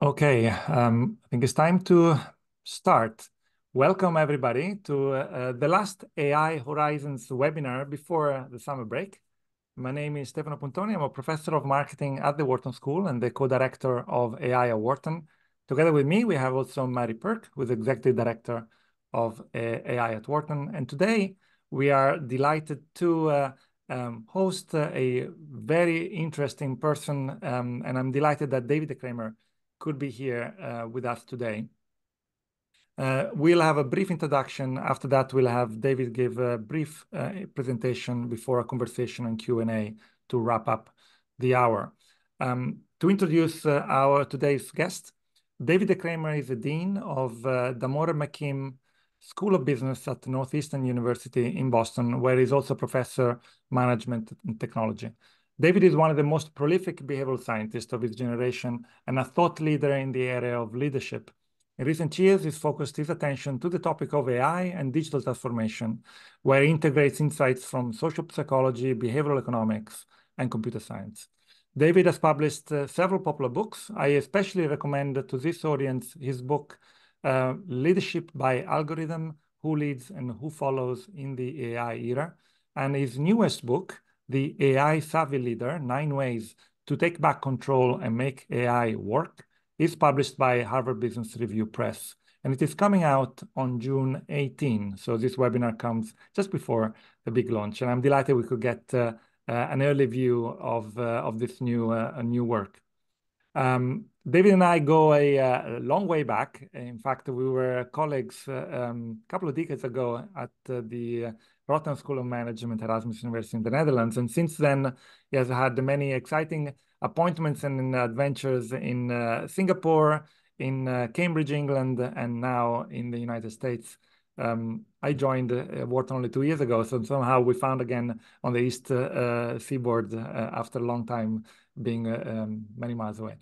Okay, I think it's time to start. Welcome, everybody, to the last AI Horizons webinar before the summer break. My name is Stefano Puntoni. I'm a professor of marketing at the Wharton School and the co-director of AI at Wharton. Together with me, we have also Mary Perk, who is executive director of AI at Wharton. And today, we are delighted to host a very interesting person, and I'm delighted that David De Cremer could be here with us today. We'll have a brief introduction. After that, we'll have David give a brief presentation before a conversation and Q&A to wrap up the hour. To introduce our today's guest, David De Cremer is the Dean of Damora McKim School of Business at Northeastern University in Boston, where he's also professor management and technology. David is one of the most prolific behavioral scientists of his generation and a thought leader in the area of leadership. In recent years, he's focused his attention to the topic of AI and digital transformation, where he integrates insights from social psychology, behavioral economics, and computer science. David has published several popular books. I especially recommend to this audience his book, Leadership by Algorithm, Who Leads and Who Follows in the AI Era, and his newest book, The AI Savvy Leader, 9 Ways to Take Back Control and Make AI Work, is published by Harvard Business Review Press. And it is coming out on June 18. So this webinar comes just before the big launch. And I'm delighted we could get an early view of this new work. David and I go a long way back. In fact, we were colleagues a couple of decades ago at the Wharton School of Management at Erasmus University in the Netherlands. And since then, he has had many exciting appointments and adventures in Singapore, in Cambridge, England, and now in the United States. I joined Wharton only 2 years ago, so somehow we found again on the East Seaboard after a long time being many miles away.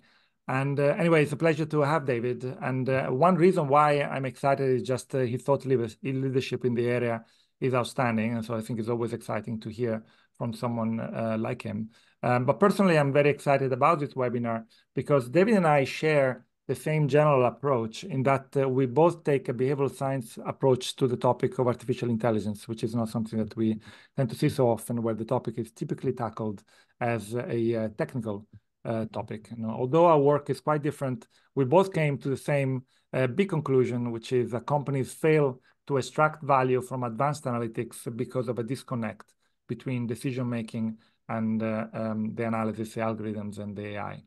And anyway, it's a pleasure to have David. And one reason why I'm excited is just his thought leadership in the area is outstanding. And so I think it's always exciting to hear from someone like him. But personally, I'm very excited about this webinar because David and I share the same general approach in that we both take a behavioral science approach to the topic of artificial intelligence, which is not something that we tend to see so often, where the topic is typically tackled as a technical topic. Although our work is quite different, we both came to the same big conclusion, which is that companies fail to extract value from advanced analytics because of a disconnect between decision-making and the analysis, the algorithms, and the AI.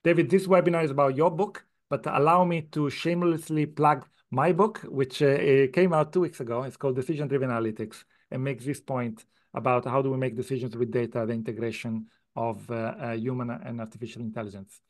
David, this webinar is about your book, but allow me to shamelessly plug my book, which came out 2 weeks ago. It's called Decision-Driven Analytics, and makes this point about how do we make decisions with data, the integration of human and artificial intelligence.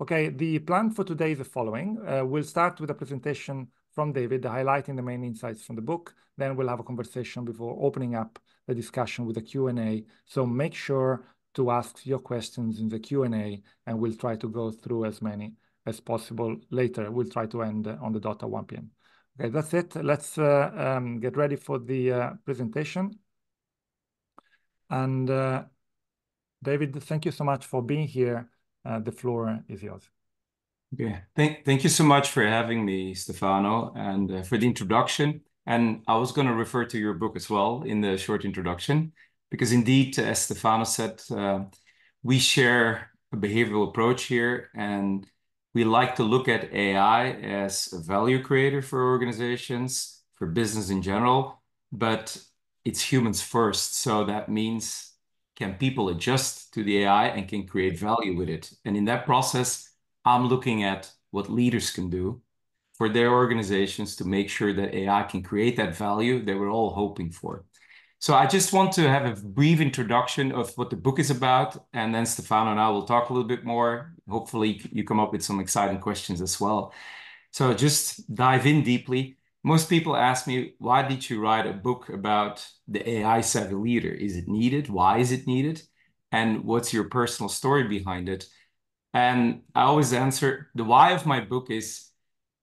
Okay, the plan for today is the following. We'll start with a presentation from David, highlighting the main insights from the book. Then we'll have a conversation before opening up the discussion with a Q&A. So make sure to ask your questions in the Q&A, and we'll try to go through as many as possible later. We'll try to end on the dot at 1 p.m. Okay, that's it. Let's get ready for the presentation. And David, thank you so much for being here. The floor is yours. Okay, thank you so much for having me, Stefano, and for the introduction. And I was going to refer to your book as well in the short introduction, because indeed, as Stefano said, we share a behavioral approach here, and we like to look at AI as a value creator for organizations, for business in general, but it's humans first. So that means, can people adjust to the AI and can create value with it? And in that process, I'm looking at what leaders can do for their organizations to make sure that AI can create that value that we're all hoping for. So I just want to have a brief introduction of what the book is about, and then Stefano and I will talk a little bit more. Hopefully you come up with some exciting questions as well. So just dive in deeply. Most people ask me, why did you write a book about the AI savvy leader? Is it needed? Why is it needed? And what's your personal story behind it? And I always answer, the why of my book is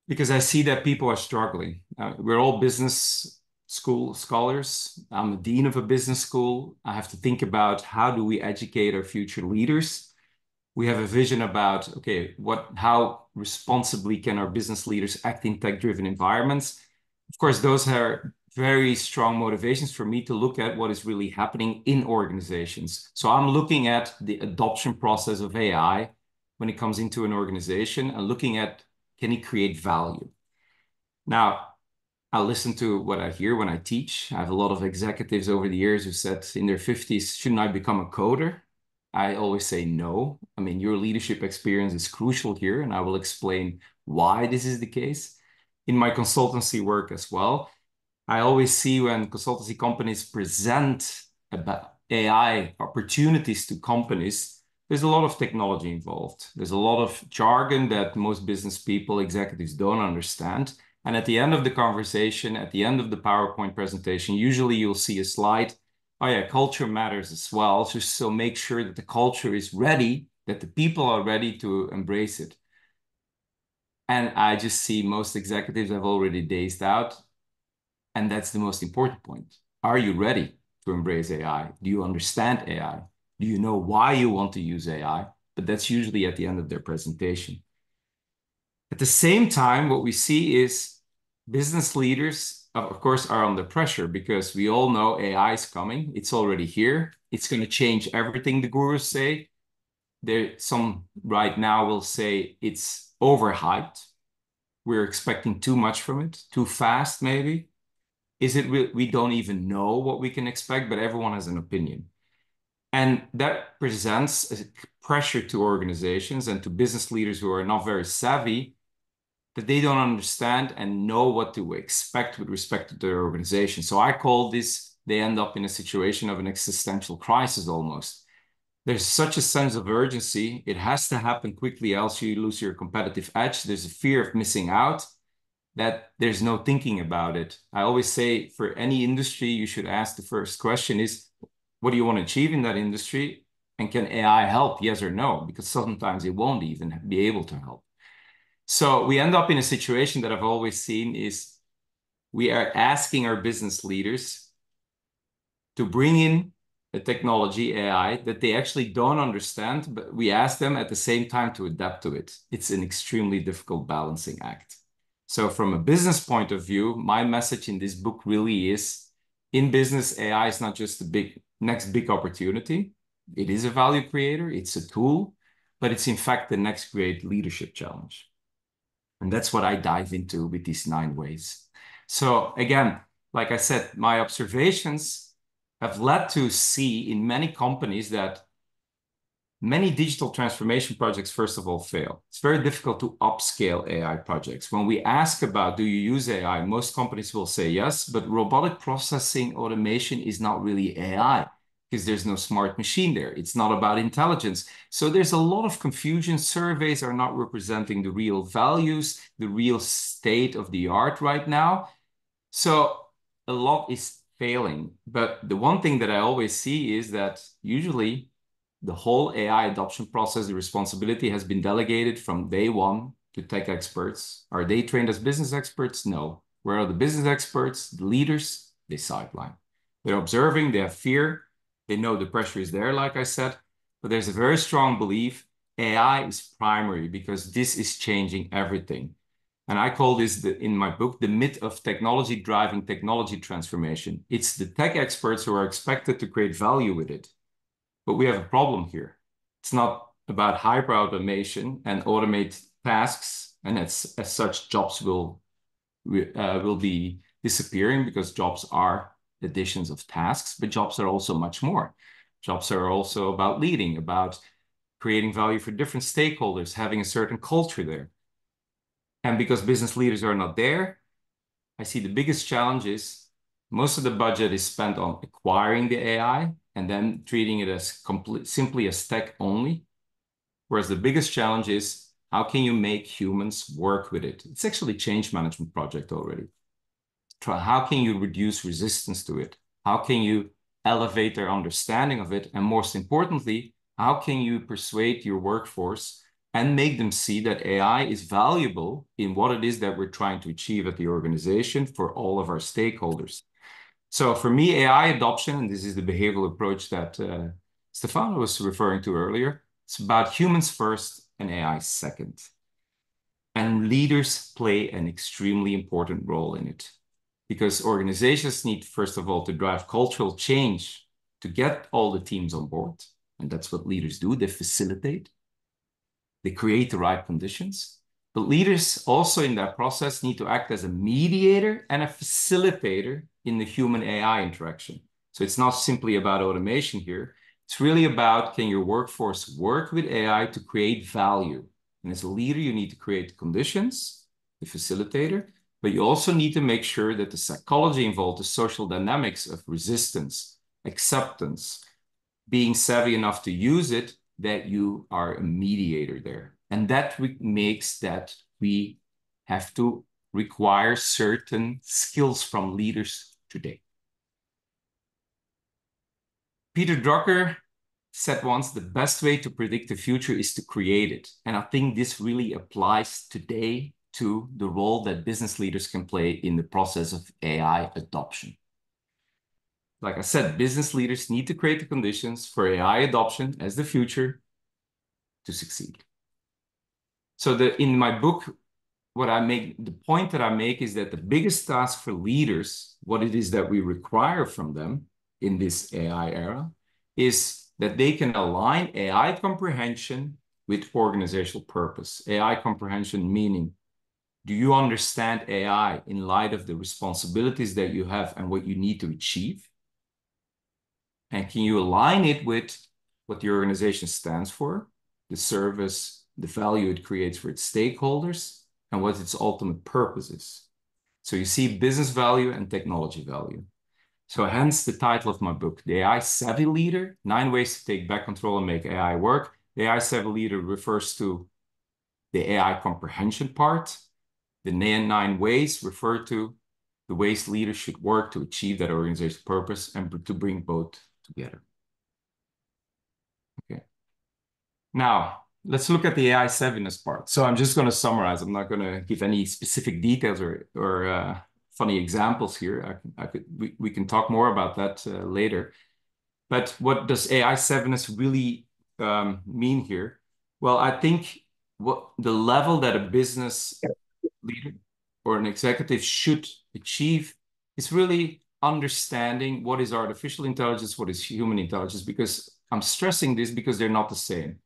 because I see that people are struggling. We're all business school scholars. I'm a dean of a business school. I have to think about how do we educate our future leaders. We have a vision about, okay, how responsibly can our business leaders act in tech-driven environments? Of course, those are very strong motivations for me to look at what is really happening in organizations. So I'm looking at the adoption process of AI when it comes into an organization and looking at, can it create value? Now, I listen to what I hear when I teach. I have a lot of executives over the years who said in their 50s, shouldn't I become a coder? I always say no. I mean, your leadership experience is crucial here, and I will explain why this is the case. In my consultancy work as well, I always see when consultancy companies present about AI opportunities to companies, there's a lot of technology involved. There's a lot of jargon that most business people, executives don't understand. And at the end of the conversation, at the end of the PowerPoint presentation, usually you'll see a slide. Oh yeah, culture matters as well. So make sure that the culture is ready, that the people are ready to embrace it. And I just see most executives have already dazed out. And that's the most important point. Are you ready to embrace AI? Do you understand AI? Do you know why you want to use AI? But that's usually at the end of their presentation. At the same time, what we see is business leaders, of course, are under pressure because we all know AI is coming. It's already here. It's going to change everything, the gurus say. Some right now will say it's overhyped. We're expecting too much from it, too fast, maybe. Is it we don't even know what we can expect, but everyone has an opinion. And that presents a pressure to organizations and to business leaders who are not very savvy, that they don't understand and know what to expect with respect to their organization. So I call this, they end up in a situation of an existential crisis almost. There's such a sense of urgency. It has to happen quickly, else you lose your competitive edge. There's a fear of missing out, that there's no thinking about it. I always say for any industry, you should ask the first question is, what do you want to achieve in that industry? And can AI help, yes or no? Because sometimes it won't even be able to help. So we end up in a situation that I've always seen is we are asking our business leaders to bring in a technology, AI, that they actually don't understand, but we ask them at the same time to adapt to it. It's an extremely difficult balancing act. So from a business point of view, my message in this book really is, in business, AI is not just the next big opportunity. It is a value creator, it's a tool, but it's in fact the next great leadership challenge. And that's what I dive into with these 9 ways. So again, like I said, my observations have led to see in many companies that many digital transformation projects, first of all, fail. It's very difficult to upscale AI projects. When we ask about, do you use AI? Most companies will say yes, but robotic processing automation is not really AI because there's no smart machine there. It's not about intelligence. So there's a lot of confusion. Surveys are not representing the real values, the real state of the art right now. So a lot is failing. But the one thing that I always see is that usually the whole AI adoption process, the responsibility has been delegated from day one to tech experts. Are they trained as business experts? No. Where are the business experts, the leaders? They sideline. They're observing, they have fear. They know the pressure is there, like I said, but there's a very strong belief AI is primary because this is changing everything. And I call this, in my book, the myth of technology driving technology transformation. It's the tech experts who are expected to create value with it. But we have a problem here. It's not about hyper automation and automate tasks, and as such, jobs will be disappearing because jobs are additions of tasks, but jobs are also much more. Jobs are also about leading, about creating value for different stakeholders, having a certain culture there. And because business leaders are not there, I see the biggest challenge is most of the budget is spent on acquiring the AI and then treating it as simply as tech only. Whereas the biggest challenge is, how can you make humans work with it? It's actually a change management project already. How can you reduce resistance to it? How can you elevate their understanding of it? And most importantly, how can you persuade your workforce and make them see that AI is valuable in what it is that we're trying to achieve at the organization for all of our stakeholders? So for me, AI adoption, and this is the behavioral approach that Stefano was referring to earlier, It's about humans first and AI second. And leaders play an extremely important role in it because organizations need, first of all, to drive cultural change to get all the teams on board. And that's what leaders do. They facilitate, they create the right conditions. But leaders also in that process need to act as a mediator and a facilitator in the human AI interaction. So it's not simply about automation here. It's really about, can your workforce work with AI to create value? And as a leader, you need to create the conditions, the facilitator, but you also need to make sure that the psychology involved, the social dynamics of resistance, acceptance, being savvy enough to use it, that you are a mediator there. And that makes that we have to require certain skills from leaders today. Peter Drucker said once, the best way to predict the future is to create it. And I think this really applies today to the role that business leaders can play in the process of AI adoption. Like I said, business leaders need to create the conditions for AI adoption as the future to succeed. So in my book, the point that I make is that the biggest task for leaders, what it is that we require from them in this AI era, is that they can align AI comprehension with organizational purpose. AI comprehension meaning, do you understand AI in light of the responsibilities that you have and what you need to achieve? And can you align it with what the organization stands for, the service, the value it creates for its stakeholders, and what its ultimate purpose is? So you see business value and technology value. So hence the title of my book, The AI Savvy Leader, 9 Ways to Take Back Control and Make AI Work. The AI Savvy Leader refers to the AI comprehension part. The 9 ways refer to the ways leaders should work to achieve that organization's purpose and to bring both together. Okay. Now, let's look at the AI savviness part. So I'm just going to summarize. I'm not going to give any specific details or funny examples here. We can talk more about that later. But what does AI savviness really mean here? Well, I think what the level that a business leader or an executive should achieve is really understanding what is artificial intelligence, what is human intelligence, because I'm stressing this because they're not the same.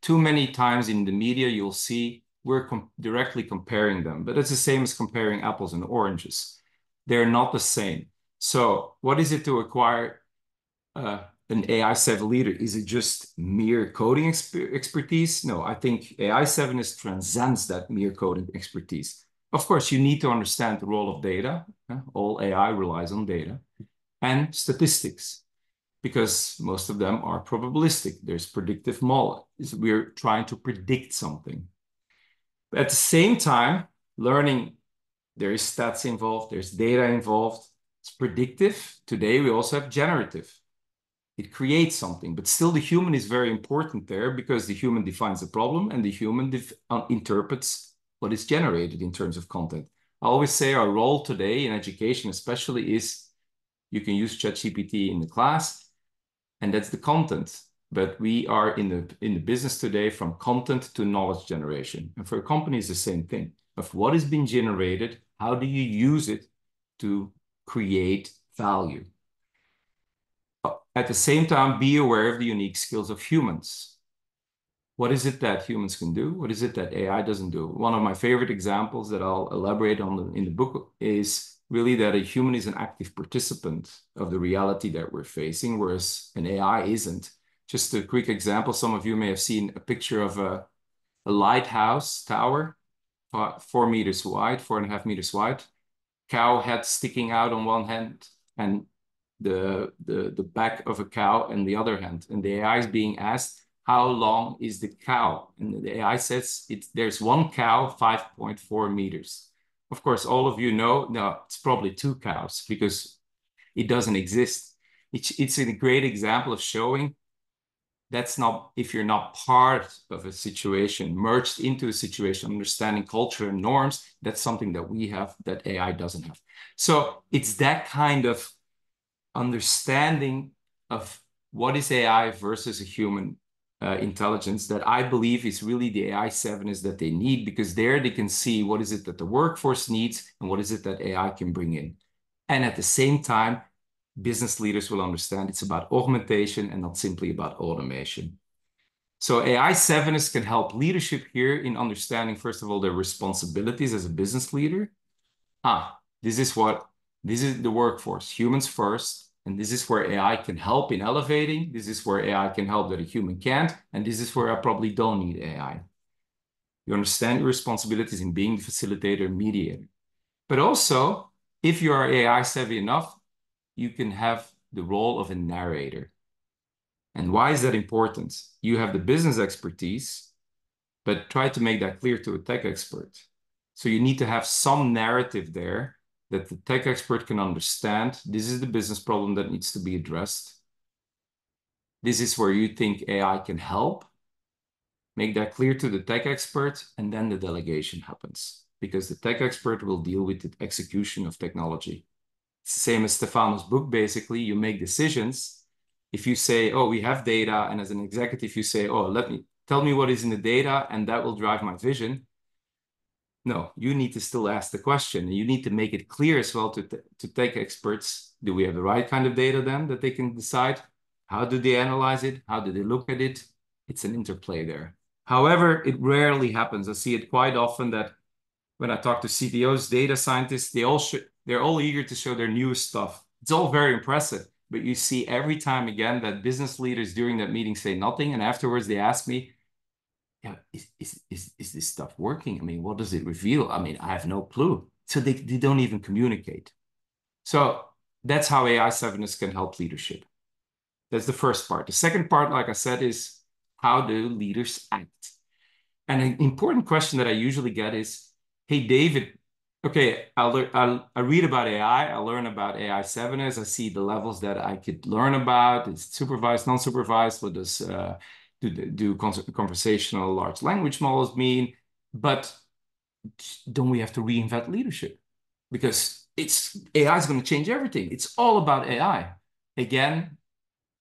Too many times in the media, you'll see we're directly comparing them, but it's the same as comparing apples and oranges. They're not the same. So what is it to acquire an AI savvy leader? Is it just mere coding expertise? No, I think AI savviness transcends that mere coding expertise. Of course, you need to understand the role of data. All AI relies on data and statistics, because most of them are probabilistic. There's predictive model. We're trying to predict something. But at the same time, learning, there is stats involved, there's data involved. It's predictive. Today, we also have generative. It creates something, but still the human is very important there, because the human defines the problem and the human interprets what is generated in terms of content. I always say our role today in education especially is, you can use ChatGPT in the class, and that's the content. But we are in the business today from content to knowledge generation. And for a company, it's the same thing. Of what has been generated, how do you use it to create value? At the same time, be aware of the unique skills of humans. What is it that humans can do? What is it that AI doesn't do? One of my favorite examples that I'll elaborate on in the book is really that a human is an active participant of the reality that we're facing, whereas an AI isn't. Just a quick example, some of you may have seen a picture of a lighthouse tower, 4 meters wide, 4.5 meters wide, cow head sticking out on one hand, and the back of a cow on the other hand. And the AI is being asked, how long is the cow? And the AI says there's one cow, 5.4 meters. Of course, all of you know, no, it's probably 2 cows, because it doesn't exist. It's a great example of showing that's not, if you're not part of a situation, merged into a situation, understanding culture and norms, that's something that we have that AI doesn't have. So it's that kind of understanding of what is AI versus a human intelligence that I believe is really the AI 7 that they need, because there they can see what is it that the workforce needs and what is it that AI can bring in. And at the same time, business leaders will understand it's about augmentation and not simply about automation. So AI 7 can help leadership here in understanding, first of all, their responsibilities as a business leader. This is the workforce, humans first. And this is where AI can help in elevating. This is where AI can help that a human can't. And this is where I probably don't need AI. You understand your responsibilities in being the facilitator, mediator. But also, if you are AI savvy enough, you can have the role of a narrator. And why is that important? You have the business expertise, but try to make that clear to a tech expert. So you need to have some narrative there that the tech expert can understand. This is the business problem that needs to be addressed. This is where you think AI can help. Make that clear to the tech expert, and then the delegation happens, because the tech expert will deal with the execution of technology. It's the same as Stefano's book, basically. You make decisions. If you say, oh, we have data, and as an executive, you say, oh, tell me what is in the data, and that will drive my vision. No, you need to still ask the question. And you need to make it clear as well to tech experts. Do we have the right kind of data then that they can decide? How do they analyze it? How do they look at it? It's an interplay there. However, it rarely happens. I see it quite often that when I talk to CTOs, data scientists, they're all eager to show their newest stuff. It's all very impressive, but you see every time again that business leaders during that meeting say nothing, and afterwards they ask me, yeah, is this stuff working? I mean, what does it reveal? I mean, I have no clue. So they don't even communicate. So that's how AI 7 can help leadership. That's the first part. The second part, like I said, is how do leaders act? And an important question that I usually get is, hey, David, okay, I read about AI, I learn about AI 7 I see the levels that I could learn about. It's supervised, non-supervised, what does do conversational large language models mean? But don't we have to reinvent leadership? Because AI is going to change everything. It's all about AI. Again,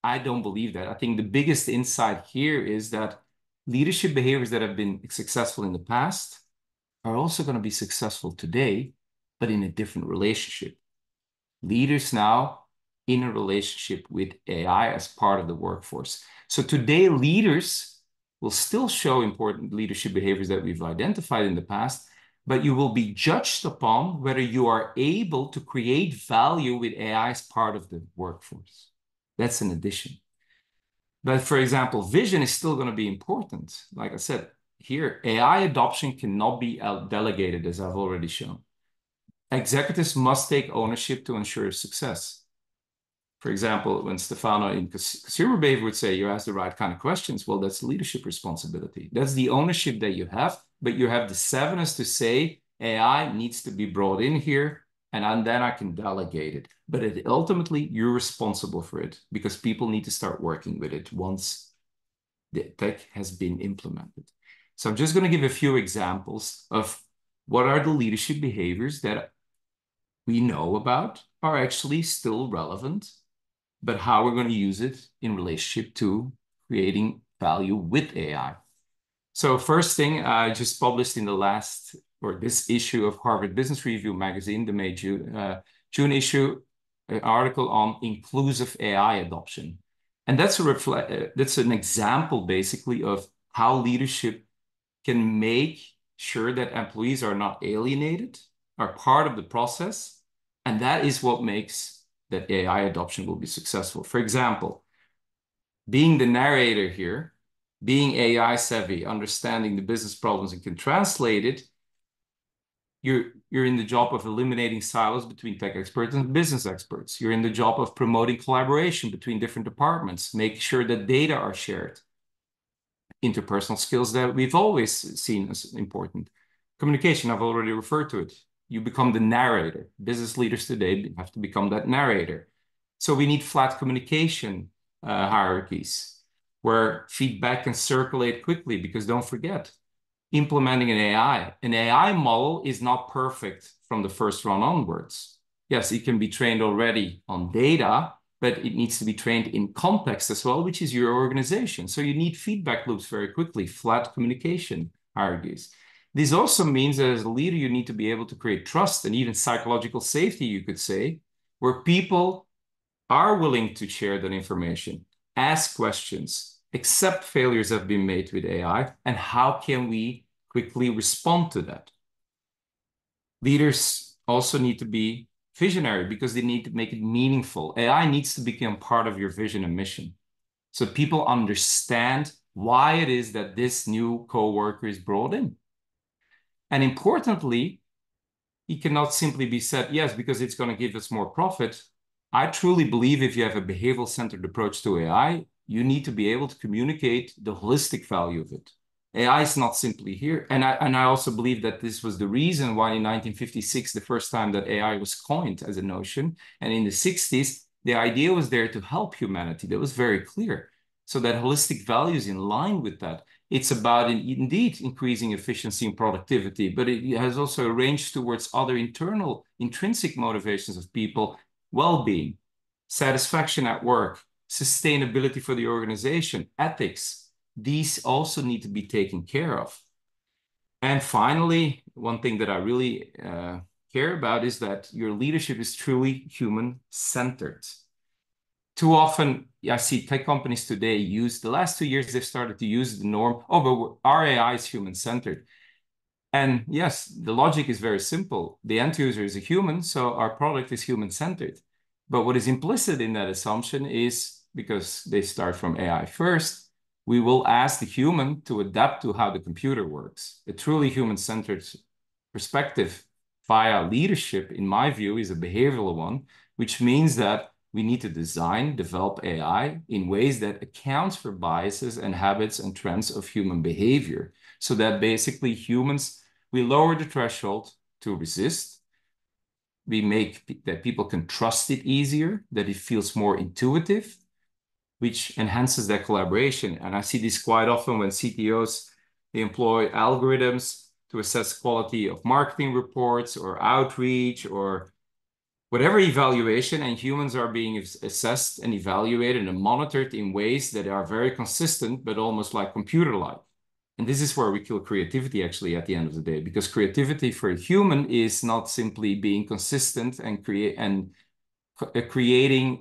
I don't believe that. I think the biggest insight here is that leadership behaviors that have been successful in the past are also going to be successful today, but in a different relationship. Leaders now in a relationship with AI as part of the workforce. So today, leaders will still show important leadership behaviors that we've identified in the past, but you will be judged upon whether you are able to create value with AI as part of the workforce. That's an addition. But for example, vision is still going to be important. Like I said, here, AI adoption cannot be delegated, as I've already shown. Executives must take ownership to ensure success. For example, when Stefano in consumer behavior would say, you ask the right kind of questions, well, that's leadership responsibility. That's the ownership that you have, but you have the 7 to say, AI needs to be brought in here, and then I can delegate it. But ultimately, you're responsible for it, because people need to start working with it once the tech has been implemented. So I'm just going to give a few examples of what are the leadership behaviors that we know about are actually still relevant, but how we're going to use it in relationship to creating value with AI. So first thing, I just published in this issue of Harvard Business Review magazine, the May June issue, an article on inclusive AI adoption. And that's an example basically of how leadership can make sure that employees are not alienated, are part of the process. And that is what makes that AI adoption will be successful. For example, being the narrator here, being AI savvy, understanding the business problems and can translate it, you're in the job of eliminating silos between tech experts and business experts. You're in the job of promoting collaboration between different departments, making sure that data are shared. Interpersonal skills that we've always seen as important. Communication, I've already referred to it. You become the narrator. Business leaders today have to become that narrator. So we need flat communication hierarchies where feedback can circulate quickly, because don't forget, implementing an AI model is not perfect from the first run onwards. Yes, it can be trained already on data, but it needs to be trained in context as well, which is your organization. So you need feedback loops very quickly, flat communication hierarchies. This also means that as a leader, you need to be able to create trust and even psychological safety, you could say, where people are willing to share that information, ask questions, accept failures that have been made with AI, and how can we quickly respond to that? Leaders also need to be visionary because they need to make it meaningful. AI needs to become part of your vision and mission so people understand why it is that this new coworker is brought in. And importantly, it cannot simply be said, yes, because it's going to give us more profit. I truly believe if you have a behavioral-centered approach to AI, you need to be able to communicate the holistic value of it. AI is not simply here. And I also believe that this was the reason why in 1956, the first time that AI was coined as a notion, and in the 60s, the idea was there to help humanity. That was very clear. So that holistic value is in line with that. It's about indeed increasing efficiency and productivity, but it has also a range towards other internal, intrinsic motivations of people, well-being, satisfaction at work, sustainability for the organization, ethics. These also need to be taken care of. And finally, one thing that I really care about is that your leadership is truly human-centered. Too often, I see tech companies today use, the last 2 years, they've started to use the norm, oh, but our AI is human-centered. And yes, the logic is very simple. The end user is a human, so our product is human-centered. But what is implicit in that assumption is, because they start from AI first, we will ask the human to adapt to how the computer works. A truly human-centered perspective via leadership, in my view, is a behavioral one, which means that we need to design, develop AI in ways that accounts for biases and habits and trends of human behavior. So that basically humans, we lower the threshold to resist. We make that people can trust it easier, that it feels more intuitive, which enhances their collaboration. And I see this quite often when CTOs, they employ algorithms to assess quality of marketing reports or outreach or whatever evaluation, and humans are being assessed and evaluated and monitored in ways that are very consistent, but almost like computer-like. And this is where we kill creativity actually at the end of the day, because creativity for a human is not simply being consistent and creating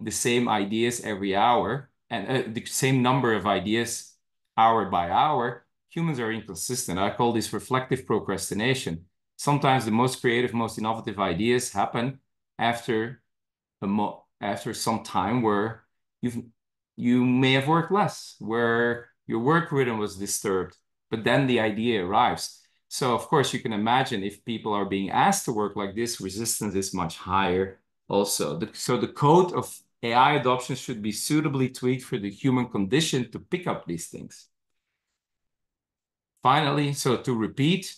the same ideas every hour and the same number of ideas hour by hour. Humans are inconsistent. I call this reflective procrastination. Sometimes the most creative, most innovative ideas happen after some time where you may have worked less, where your work rhythm was disturbed, but then the idea arrives. So of course you can imagine if people are being asked to work like this, resistance is much higher also. So the code of AI adoption should be suitably tweaked for the human condition to pick up these things. Finally, so to repeat,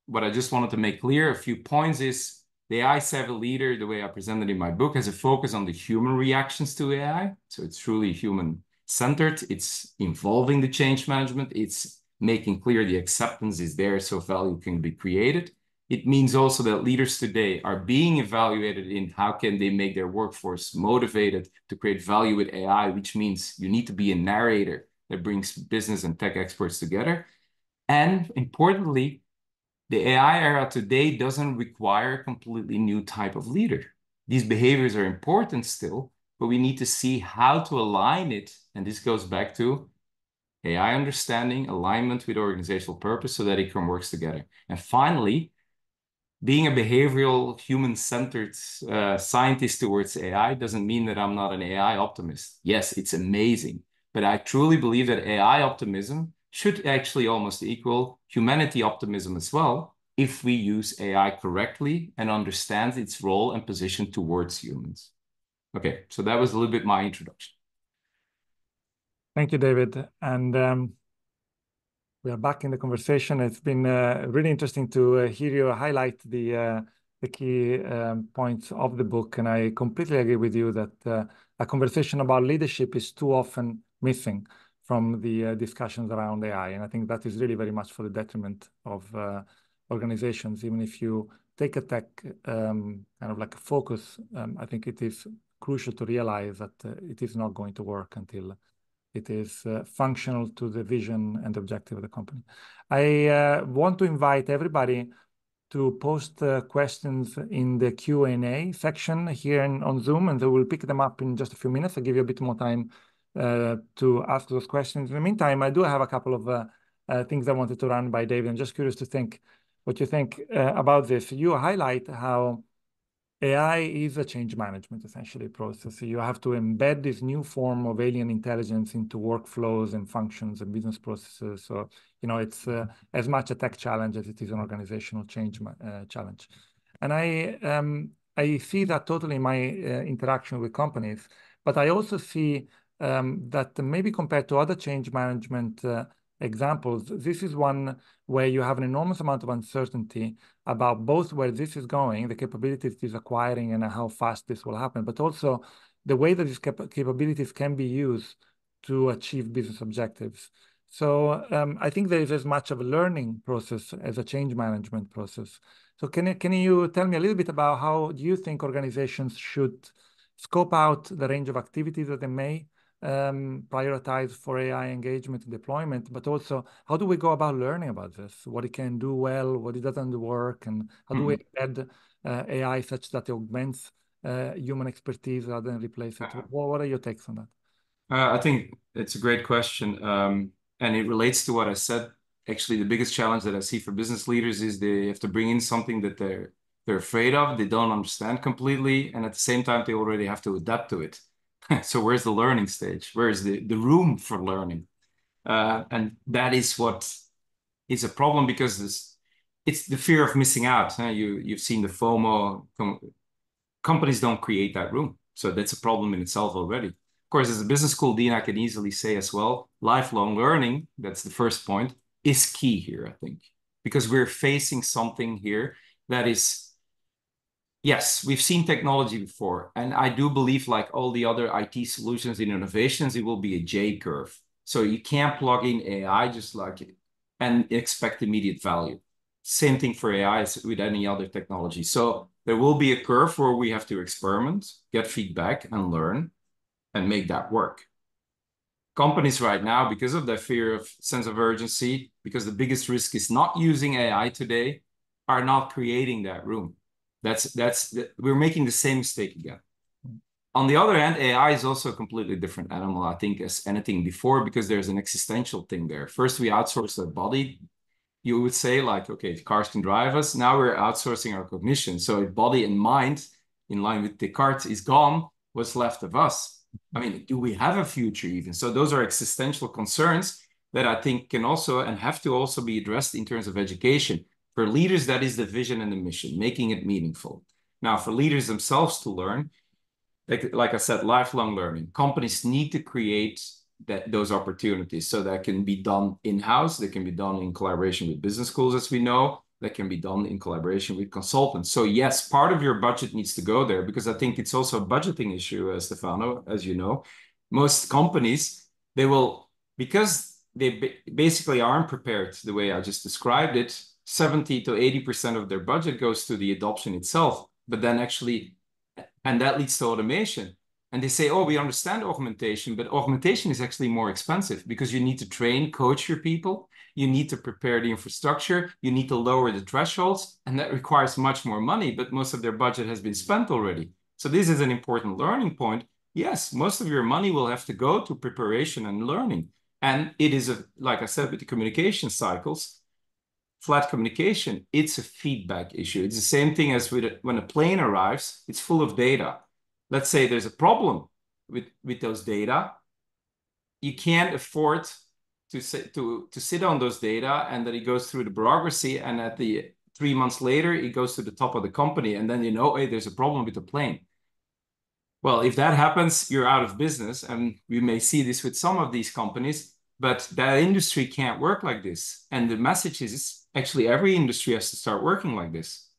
what I just wanted to make clear, a few points is the AI-savvy leader, the way I presented in my book, has a focus on the human reactions to AI. So it's truly human-centered. It's involving the change management. It's making clear the acceptance is there so value can be created. It means also that leaders today are being evaluated in how can they make their workforce motivated to create value with AI, which means you need to be a narrator that brings business and tech experts together. And importantly, the AI era today doesn't require a completely new type of leader. These behaviors are important still, but we need to see how to align it. And this goes back to AI understanding, alignment with organizational purpose so that it can work together. And finally, being a behavioral, human-centered scientist towards AI doesn't mean that I'm not an AI optimist. Yes, it's amazing. But I truly believe that AI optimism should actually almost equal humanity optimism as well if we use AI correctly and understand its role and position towards humans. Okay, so that was a little bit my introduction. Thank you, David. And we are back in the conversation. It's been really interesting to hear you highlight the key points of the book. And I completely agree with you that a conversation about leadership is too often missing from the discussions around AI. And I think that is really very much for the detriment of organizations. Even if you take a tech kind of like a focus, I think it is crucial to realize that it is not going to work until it is functional to the vision and objective of the company. I want to invite everybody to post questions in the Q&A section here on Zoom, and they will pick them up in just a few minutes. I'll give you a bit more time to ask those questions. In the meantime, I do have a couple of things I wanted to run by David. I'm just curious to think what you think about this. You highlight how AI is a change management, essentially, process. You have to embed this new form of alien intelligence into workflows and functions and business processes. So, it's as much a tech challenge as it is an organizational change challenge. And I see that totally in my interaction with companies, but I also see that maybe compared to other change management examples, this is one where you have an enormous amount of uncertainty about both where this is going, the capabilities it is acquiring, and how fast this will happen, but also the way that these capabilities can be used to achieve business objectives. So I think there is as much of a learning process as a change management process. So can you tell me a little bit about how do you think organizations should scope out the range of activities that they may prioritize for AI engagement and deployment, but also how do we go about learning about this, what it can do well, what it doesn't work, and how do we embed AI such that it augments human expertise rather than replace it? What are your takes on that? I think it's a great question, and it relates to what I said. Actually, the biggest challenge that I see for business leaders is they have to bring in something that they're afraid of, they don't understand completely, and at the same time, they already have to adapt to it. So where's the learning stage? Where is the room for learning? And that is what is a problem, because it's the fear of missing out. You've seen the FOMO. Companies don't create that room. So that's a problem in itself already. Of course, as a business school dean, I can easily say as well, lifelong learning, that's the first point, is key here, I think. Because we're facing something here that is, yes, we've seen technology before, and I do believe, like all the other IT solutions and innovations, it will be a J curve. So you can't plug in AI just like it and expect immediate value. Same thing for AI as with any other technology. So there will be a curve where we have to experiment, get feedback, and learn, and make that work. Companies right now, because of their fear of sense of urgency, because the biggest risk is not using AI today, are not creating that room. We're making the same mistake again. On the other hand, AI is also a completely different animal, I think, as anything before, because there's an existential thing there. First, we outsource the body. You would say, like, okay, cars can drive us. Now we're outsourcing our cognition. So if body and mind, in line with Descartes, is gone, what's left of us? I mean, do we have a future even? So those are existential concerns that I think can also and have to also be addressed in terms of education. For leaders, that is the vision and the mission, making it meaningful. Now, for leaders themselves to learn, like I said, lifelong learning. Companies need to create those opportunities so that can be done in-house, that can be done in collaboration with business schools, as we know, that can be done in collaboration with consultants. So yes, part of your budget needs to go there, because I think it's also a budgeting issue, Stefano, as you know. Most companies, they will, because they basically aren't prepared the way I just described it, 70 to 80% of their budget goes to the adoption itself, but then actually, and that leads to automation. And they say, oh, we understand augmentation, but augmentation is actually more expensive because you need to train, coach your people. You need to prepare the infrastructure. You need to lower the thresholds. And that requires much more money, but most of their budget has been spent already. So this is an important learning point. Yes, most of your money will have to go to preparation and learning. And it is, like I said, with the communication cycles, flat communication, it's a feedback issue. It's the same thing as when a plane arrives, it's full of data. Let's say there's a problem with those data. You can't afford to sit on those data and that it goes through the bureaucracy, and at the 3 months later, it goes to the top of the company, and then hey, there's a problem with the plane. Well, if that happens, you're out of business, and we may see this with some of these companies, but that industry can't work like this. And the message is actually every industry has to start working like this.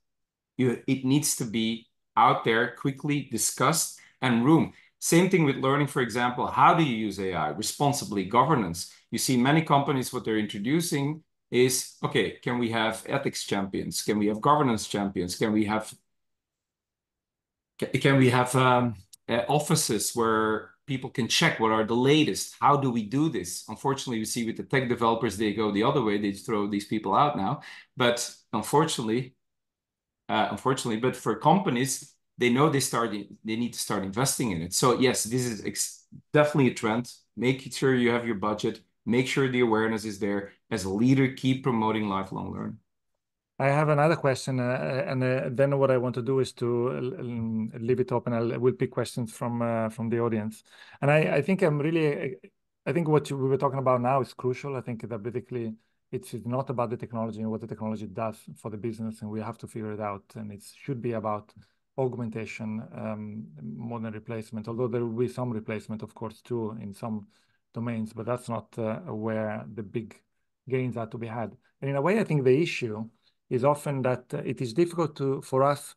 It needs to be out there, quickly discussed, and room. Same thing with learning, for example, how do you use AI? Responsibly, governance. You see many companies, what they're introducing is, okay, can we have ethics champions? Can we have governance champions? Can we have offices where people can check what are the latest. How do we do this? Unfortunately, we see with the tech developers, they go the other way. They throw these people out now. But unfortunately, but for companies, they know they need to start investing in it. So yes, this is definitely a trend. Make sure you have your budget. Make sure the awareness is there. As a leader, keep promoting lifelong learning. I have another question, and then what I want to do is to leave it open. I will pick questions from the audience, and I think I think what we were talking about now is crucial. I think that basically it's not about the technology and what the technology does for the business, and we have to figure it out. And it should be about augmentation more than replacement. Although there will be some replacement, of course, too, in some domains, but that's not where the big gains are to be had. And in a way, I think the issue is often that it is difficult for us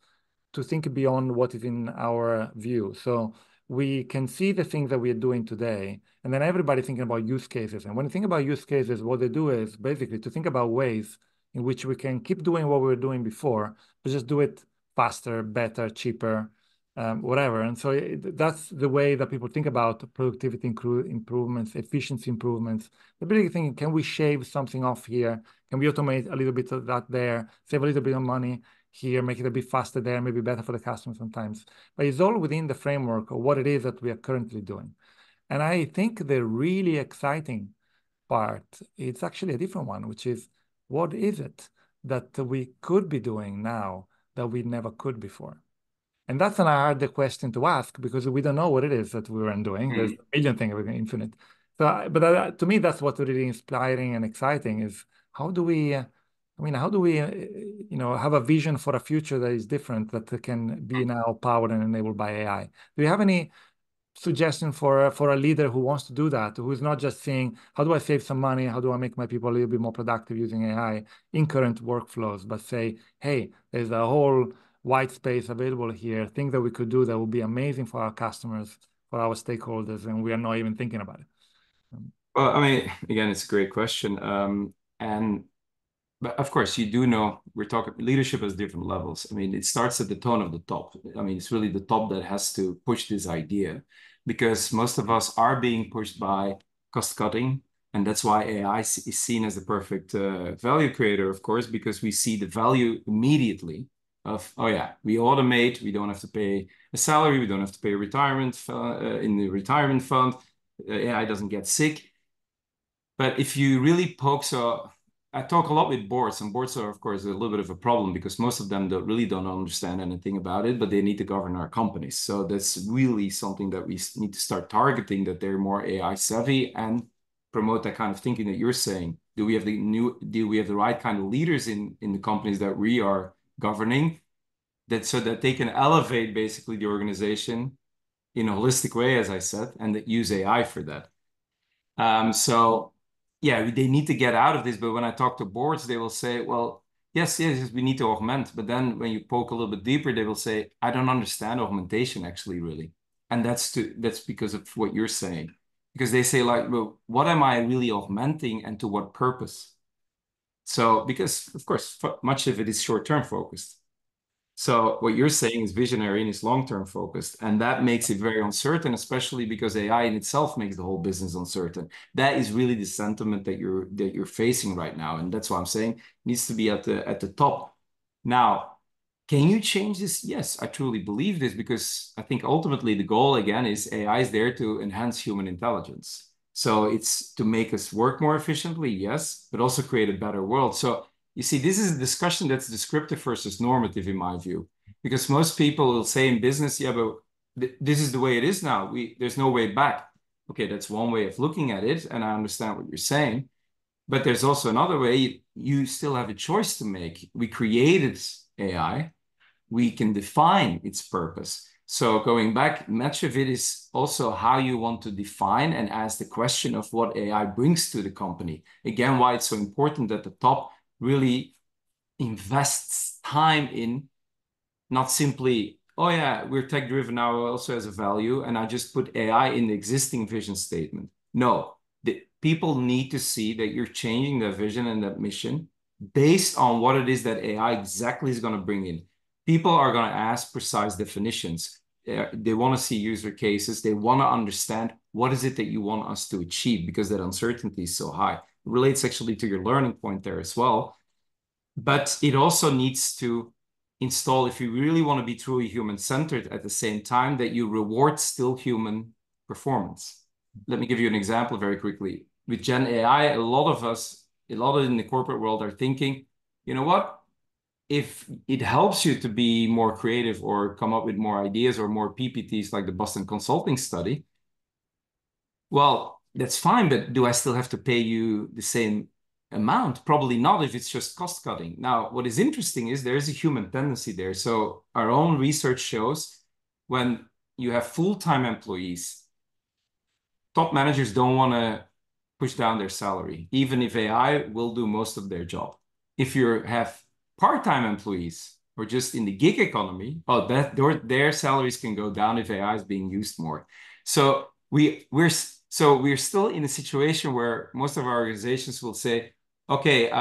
to think beyond what is in our view. So we can see the things that we are doing today, and then everybody thinking about use cases. And when you think about use cases, what they do is basically to think about ways in which we can keep doing what we were doing before, but just do it faster, better, cheaper, whatever. And so that's the way that people think about productivity improvements, efficiency improvements. The big thing, can we shave something off here? Can we automate a little bit of that there, save a little bit of money here, make it a bit faster there, maybe better for the customer sometimes. But it's all within the framework of what it is that we are currently doing. And I think the really exciting part, it's actually a different one, which is what is it that we could be doing now that we never could before? And that's an harder question to ask because we don't know what it is that we weren't doing. There's a million things, we're infinite. So, but to me, that's what really inspiring and exciting is how do we, how do we, have a vision for a future that is different, that can be now powered and enabled by AI? Do you have any suggestion for a leader who wants to do that, who is not just saying, how do I save some money? How do I make my people a little bit more productive using AI in current workflows? But say, hey, there's a whole white space available here, things that we could do that would be amazing for our customers, for our stakeholders, and we are not even thinking about it. Well, I mean, again, it's a great question. But of course, you do know we're talking leadership has different levels. I mean, it starts at the tone of the top. I mean, it's really the top that has to push this idea because most of us are being pushed by cost cutting. And that's why AI is seen as the perfect value creator, of course, because we see the value immediately of, oh yeah, we automate, we don't have to pay a salary, we don't have to pay a retirement in the retirement fund. AI doesn't get sick. But if you really poke, so I talk a lot with boards, and boards are, of course, a little bit of a problem because most of them really don't understand anything about it, but they need to govern our companies. So that's really something that we need to start targeting, that they're more AI savvy and promote that kind of thinking that you're saying. Do we have the right kind of leaders in the companies that we are governing, so that they can elevate basically the organization in a holistic way, as I said, and that use AI for that. So yeah, they need to get out of this. But when I talk to boards, they will say, well, yes, we need to augment. But then when you poke a little bit deeper, they will say, I don't understand augmentation actually, really. And that's because of what you're saying. Because they say like, well, what am I really augmenting and to what purpose? So, because of course, much of it is short-term focused. So what you're saying is visionary and is long-term focused, and that makes it very uncertain, especially because AI in itself makes the whole business uncertain. That is really the sentiment that you're facing right now, and that's why I'm saying it needs to be at the top. Now, can you change this? Yes, I truly believe this because I think ultimately the goal again is AI is there to enhance human intelligence. So it's to make us work more efficiently, yes, but also create a better world. So you see, this is a discussion that's descriptive versus normative in my view, because most people will say in business, yeah, but this is the way it is now. There's no way back. Okay, that's one way of looking at it, and I understand what you're saying. But there's also another way. You still have a choice to make. We created AI. We can define its purpose. So going back, much of it is also how you want to define and ask the question of what AI brings to the company. Again, why it's so important that the top really invests time in not simply, oh yeah, we're tech driven now also as a value, and I just put AI in the existing vision statement. No, the people need to see that you're changing that vision and that mission based on what it is that AI exactly is going to bring in. People are going to ask precise definitions. They want to see user cases. They want to understand what is it that you want us to achieve, because that uncertainty is so high. It relates actually to your learning point there as well. But it also needs to install, if you really want to be truly human-centered at the same time, that you reward still human performance. Let me give you an example very quickly. With Gen AI, a lot in the corporate world are thinking, you know what? If it helps you to be more creative or come up with more ideas or more PPTs like the Boston Consulting study, well, that's fine, but do I still have to pay you the same amount? Probably not if it's just cost cutting. Now, what is interesting is there is a human tendency there. So our own research shows when you have full-time employees, top managers don't want to push down their salary, even if AI will do most of their job. If you have part-time employees or just in the gig economy, oh, their salaries can go down if AI is being used more. So we're still in a situation where most of our organizations will say, okay,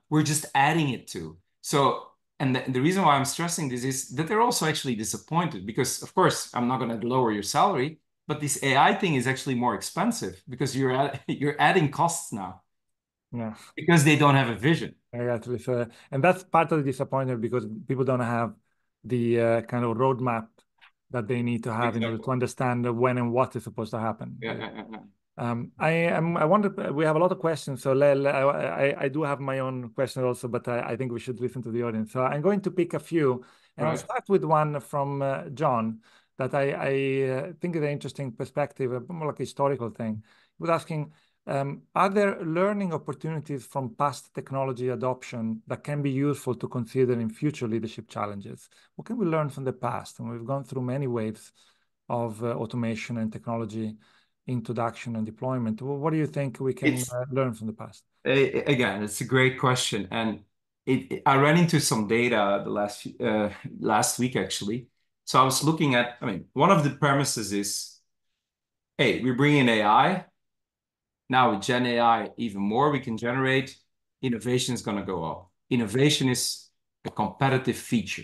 we're just adding it to. So, and the reason why I'm stressing this is that they're also actually disappointed because, of course, I'm not going to lower your salary, but this AI thing is actually more expensive because you're adding costs now. Yeah. Because they don't have a vision. Exactly. So, and that's part of the disappointment because people don't have the kind of roadmap that they need to have in order to understand when and what is supposed to happen. I wonder, we have a lot of questions, so I do have my own questions also, but I think we should listen to the audience. So I'm going to pick a few, and I'll start with one from John that I think is an interesting perspective, more like a historical thing. He was asking, are there learning opportunities from past technology adoption that can be useful to consider in future leadership challenges? What can we learn from the past? And we've gone through many waves of automation and technology introduction and deployment. What do you think we can learn from the past? Again, it's a great question. And I ran into some data the last week, actually. So I was looking at, one of the premises is, hey, we're bringing AI. Now with Gen AI, even more we can generate, innovation is going to go up. Innovation is a competitive feature.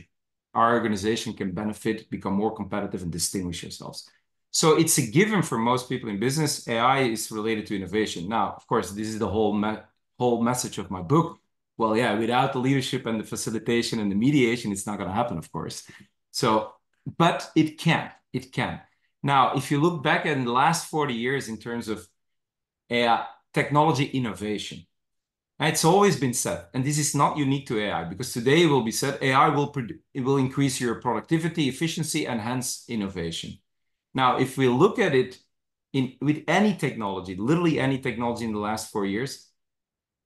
Our organization can benefit, become more competitive, and distinguish ourselves. So it's a given for most people in business. AI is related to innovation. Now, of course, this is the whole message of my book. Well, yeah, without the leadership and the facilitation and the mediation, it's not going to happen, of course. So, but it can. It can. Now, if you look back in the last 40 years in terms of AI, technology innovation, it's always been said, and this is not unique to AI, because today it will be said AI will increase your productivity, efficiency, and hence innovation. Now, if we look at it with any technology, literally any technology in the last 4 years,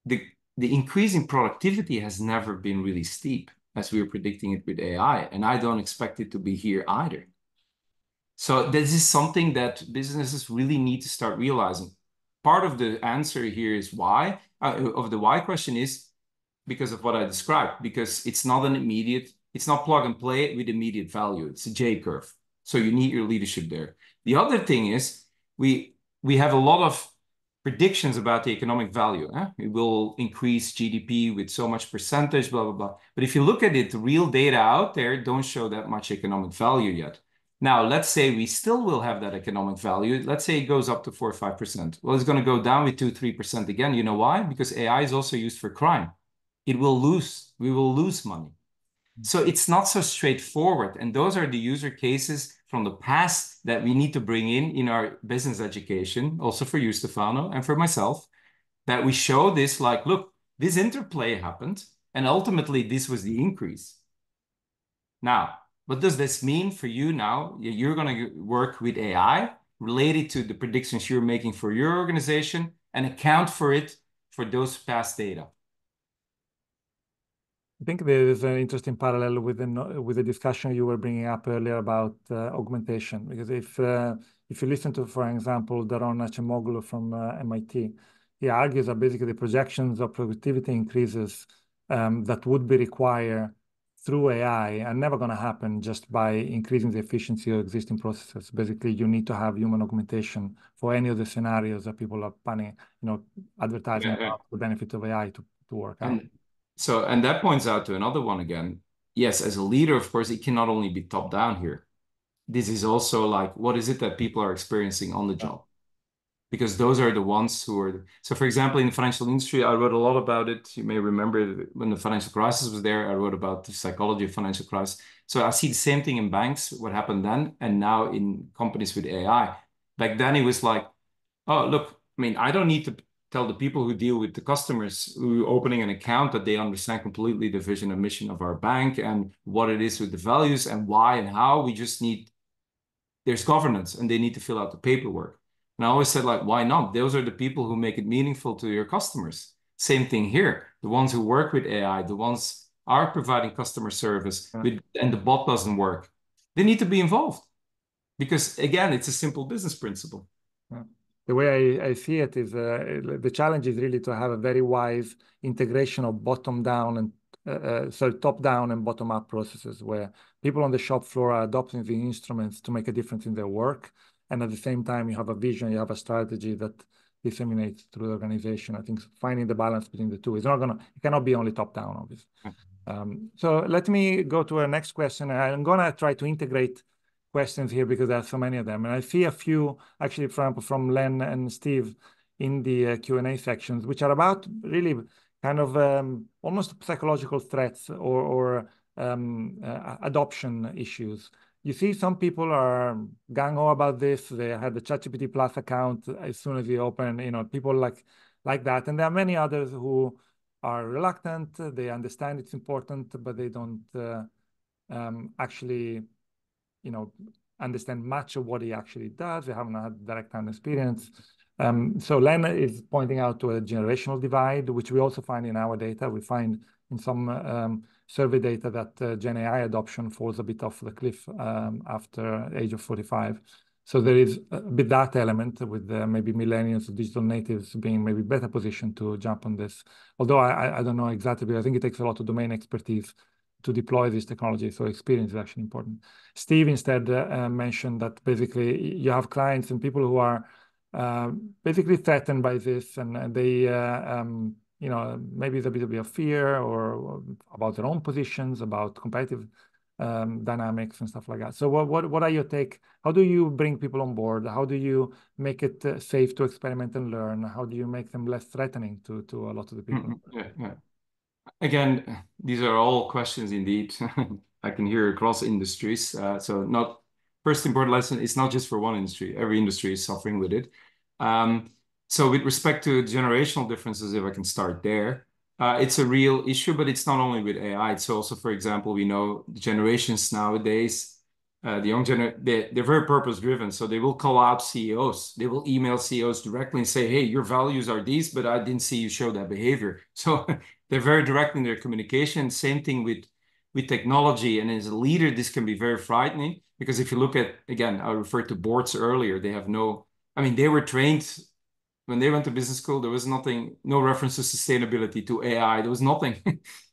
the increase in productivity has never been really steep as we were predicting it with AI, and I don't expect it to be here either. So this is something that businesses really need to start realizing. Part of the answer here is why, of the why question is because of what I described, because it's not it's not plug and play with immediate value. It's a J curve. So you need your leadership there. The other thing is we have a lot of predictions about the economic value. It will increase GDP with so much percentage, blah, blah, blah. But if you look at it, the real data out there don't show that much economic value yet. Now, let's say we still will have that economic value. Let's say it goes up to 4 or 5%. Well, it's going to go down with 2, 3% again. You know why? Because AI is also used for crime. We will lose money. So it's not so straightforward. And those are the user cases from the past that we need to bring in our business education, also for you, Stefano, and for myself, that we show this like, look, this interplay happened, and ultimately this was the increase. Now, what does this mean for you now? You're going to work with AI related to the predictions you're making for your organization and account for it for those past data. I think there is an interesting parallel with the discussion you were bringing up earlier about augmentation. Because if you listen to, for example, Daron Acemoglu from MIT, he argues that basically the projections of productivity increases that would be required through AI are never going to happen just by increasing the efficiency of existing processes. Basically, you need to have human augmentation for any of the scenarios that people are planning, advertising about the benefit of AI to work out. And that points out to another one again. Yes, as a leader, of course, it cannot only be top down here. this is also like, what is it that people are experiencing on the job? Because those are the ones who are. So, for example, in the financial industry, I wrote a lot about it. You may remember when the financial crisis was there, I wrote about the psychology of financial crisis. So I see the same thing in banks, what happened then, and now in companies with AI. Back then, it was like, oh, look, I mean, I don't need to tell the people who deal with the customers who are opening an account that they understand completely the vision and mission of our bank and what it is with the values and why and how. We just need, there's governance and they need to fill out the paperwork. And I always said, like, why not? Those are the people who make it meaningful to your customers. Same thing here. The ones who work with AI, the ones are providing customer service with, and the bot doesn't work. They need to be involved because, again, it's a simple business principle. Yeah. The way I see it is the challenge is really to have a very wise integration of bottom down and top down and bottom up processes where people on the shop floor are adopting the instruments to make a difference in their work. And at the same time, you have a vision, you have a strategy that disseminates through the organization. I think finding the balance between the two is not gonna, it cannot be only top down, obviously. So let me go to our next question. I'm gonna try to integrate questions here because there are so many of them. And I see a few actually from Len and Steve in the Q&A sections, which are about really kind of almost psychological threats or adoption issues. You see some people are gung-ho about this. They had the ChatGPT Plus account as soon as you open, people like that. And there are many others who are reluctant. They understand it's important, but they don't actually understand much of what he actually does. They haven't had direct hand experience. So Len is pointing out to a generational divide, which we also find in our data. We find in some survey data that Gen AI adoption falls a bit off the cliff after age of 45. So there is a bit that element with maybe millennials, digital natives being maybe better positioned to jump on this. Although I don't know exactly, but I think it takes a lot of domain expertise to deploy this technology. So experience is actually important. Steve instead mentioned that basically you have clients and people who are basically threatened by this, and they, maybe it's a bit of fear or about their own positions, about competitive dynamics and stuff like that. So what are your take? How do you bring people on board? How do you make it safe to experiment and learn? How do you make them less threatening to a lot of the people? Yeah. Again, these are all questions indeed. I can hear across industries. So not first important lesson, it's not just for one industry. Every industry is suffering with it. So with respect to generational differences, if I can start there, it's a real issue, but it's not only with AI. It's also, for example, we know the generations nowadays, the young generation, they're very purpose driven. So they will call out CEOs. They will email CEOs directly and say, hey, your values are these, but I didn't see you show that behavior. So they're very direct in their communication. Same thing with technology. And as a leader, this can be very frightening because if you look at, again, I referred to boards earlier, they have they were trained when they went to business school, there was no reference to sustainability, to AI, there was nothing.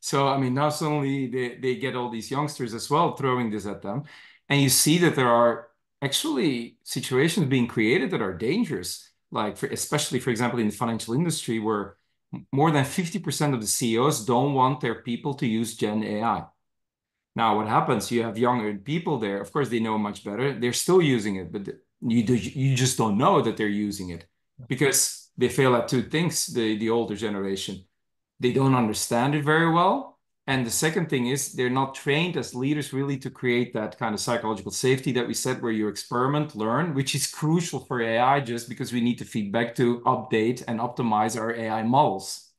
So, now suddenly they get all these youngsters as well throwing this at them. And you see that there are actually situations being created that are dangerous, like especially, for example, in the financial industry, where more than 50% of the CEOs don't want their people to use Gen AI. Now, what happens? You have younger people there. Of course, they know much better. They're still using it, but you just don't know that they're using it because they fail at two things, the older generation. They don't understand it very well. And the second thing is they're not trained as leaders really to create that kind of psychological safety that we said, where you experiment, learn, which is crucial for AI just because we need to feedback to update and optimize our AI models.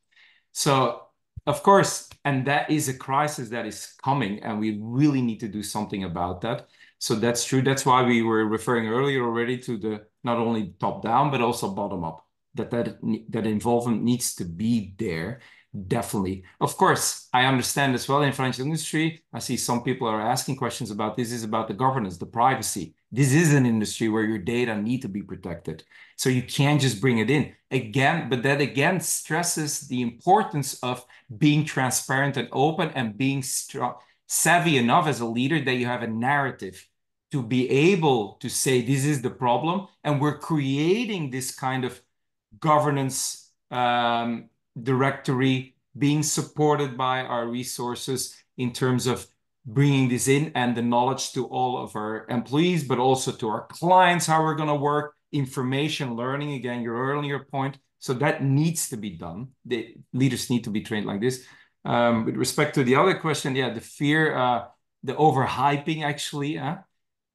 So, of course, and that is a crisis that is coming, and we really need to do something about that. So that's true. That's why we were referring earlier already to the not only top down, but also bottom up, that involvement needs to be there. Definitely. Of course, I understand as well in financial industry, I see some people are asking questions about this is about the governance, the privacy. This is an industry where your data need to be protected. So you can't just bring it in again, but that again stresses the importance of being transparent and open and being savvy enough as a leader that you have a narrative to be able to say, this is the problem. And we're creating this kind of governance directory being supported by our resources in terms of bringing this in and the knowledge to all of our employees, but also to our clients, how we're going to work, information learning, again, your earlier point. So that needs to be done. The leaders need to be trained like this. With respect to the other question, yeah, the fear, the overhyping actually,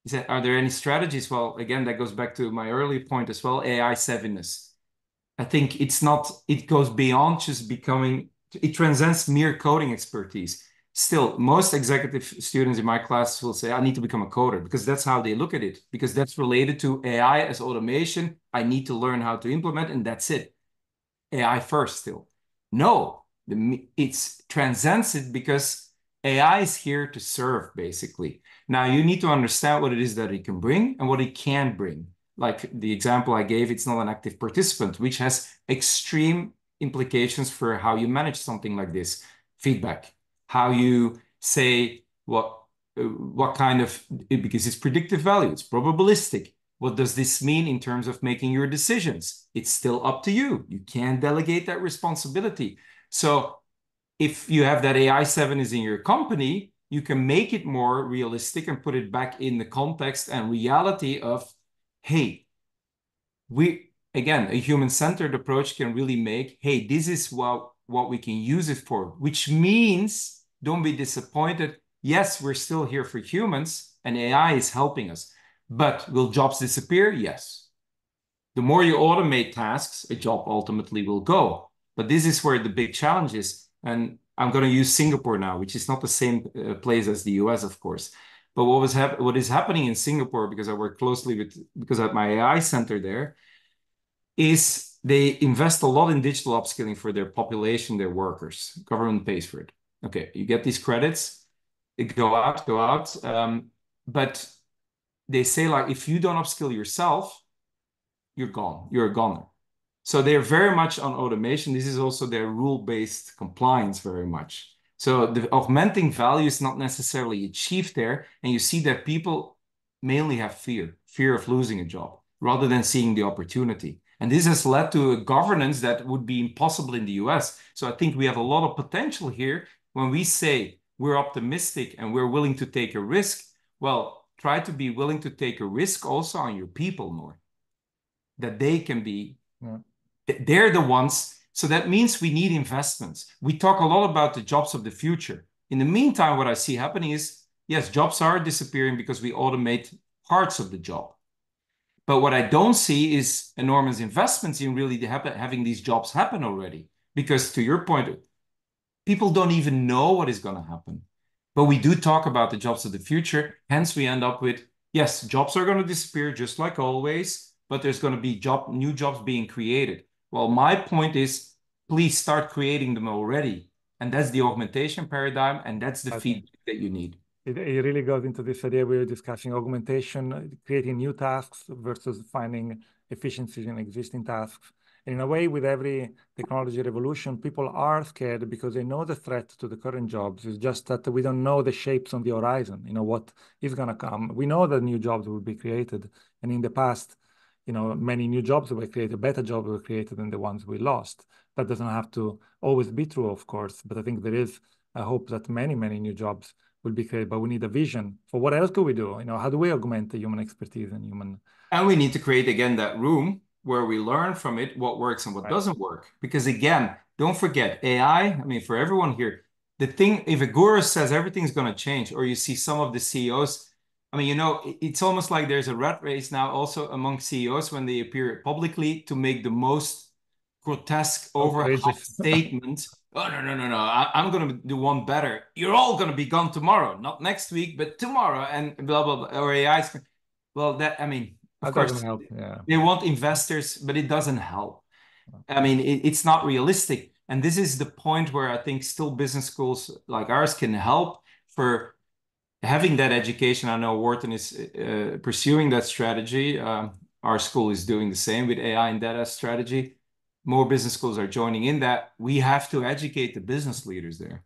is that, are there any strategies? Well, again, that goes back to my earlier point as well, AI savviness. I think it goes beyond just it transcends mere coding expertise. Still, most executive students in my class will say, I need to become a coder because that's how they look at it, because that's related to AI as automation. I need to learn how to implement, and that's it. AI first still. No, it transcends it because AI is here to serve, basically. Now, you need to understand what it is that it can bring and what it can bring. Like the example I gave, it's not an active participant, which has extreme implications for how you manage something like this. Feedback, how you say what kind of, because it's predictive value, it's probabilistic. What does this mean in terms of making your decisions? It's still up to you. You can't delegate that responsibility. So if you have that AI 7 is in your company, you can make it more realistic and put it back in the context and reality of, hey, again, a human-centered approach can really make, hey, this is what we can use it for, which means don't be disappointed. Yes, we're still here for humans and AI is helping us. But will jobs disappear? Yes. The more you automate tasks, a job ultimately will go. But this is where the big challenge is. And I'm going to use Singapore now, which is not the same place as the US, of course. But what is happening in Singapore, because I work closely because at my AI center there, is they invest a lot in digital upskilling for their population, their workers. Government pays for it. Okay, you get these credits, they go out. But they say, like, if you don't upskill yourself, you're gone. You're a goner. So they're very much on automation. This is also their rule-based compliance very much. So the augmenting value is not necessarily achieved there. And you see that people mainly have fear of losing a job rather than seeing the opportunity. And this has led to a governance that would be impossible in the US. So I think we have a lot of potential here when we say we're optimistic and we're willing to take a risk. Well, try to be willing to take a risk also on your people more, that they can be, they're the ones. So that means we need investments. We talk a lot about the jobs of the future. In the meantime, what I see happening is, yes, jobs are disappearing because we automate parts of the job. But what I don't see is enormous investments in really having these jobs happen already. Because to your point, people don't even know what is going to happen. But we do talk about the jobs of the future. Hence, we end up with, yes, jobs are going to disappear just like always, but there's going to be new jobs being created. Well, my point is, please start creating them already. And that's the augmentation paradigm, and that's the feedback that you need. It really goes into this idea we were discussing, augmentation, creating new tasks versus finding efficiencies in existing tasks. And in a way, with every technology revolution, people are scared because they know the threat to the current jobs. It's just that we don't know the shapes on the horizon, what is going to come. We know that new jobs will be created. And in the past, many new jobs were created, better jobs were created than the ones we lost. That doesn't have to always be true, of course, but I think there is a hope that many, many new jobs will be created, but we need a vision for what else could we do? How do we augment the human expertise and human... And we need to create, again, that room where we learn from it what works and what doesn't work. Because again, don't forget, AI, I mean, for everyone here, the thing, if a guru says everything's going to change, or you see some of the CEOs, I mean, it's almost like there's a rat race now also among CEOs when they appear publicly to make the most grotesque, overhyped statement. Oh, no. I'm going to do one better. You're all going to be gone tomorrow, not next week, but tomorrow, and blah, blah, blah. Or AI. Well, of course, doesn't help. Yeah. They want investors, but it doesn't help. I mean, it's not realistic. And this is the point where I think still business schools like ours can help for having that education. I know Wharton is pursuing that strategy. Our school is doing the same with AI and data strategy. More business schools are joining in that. We have to educate the business leaders there.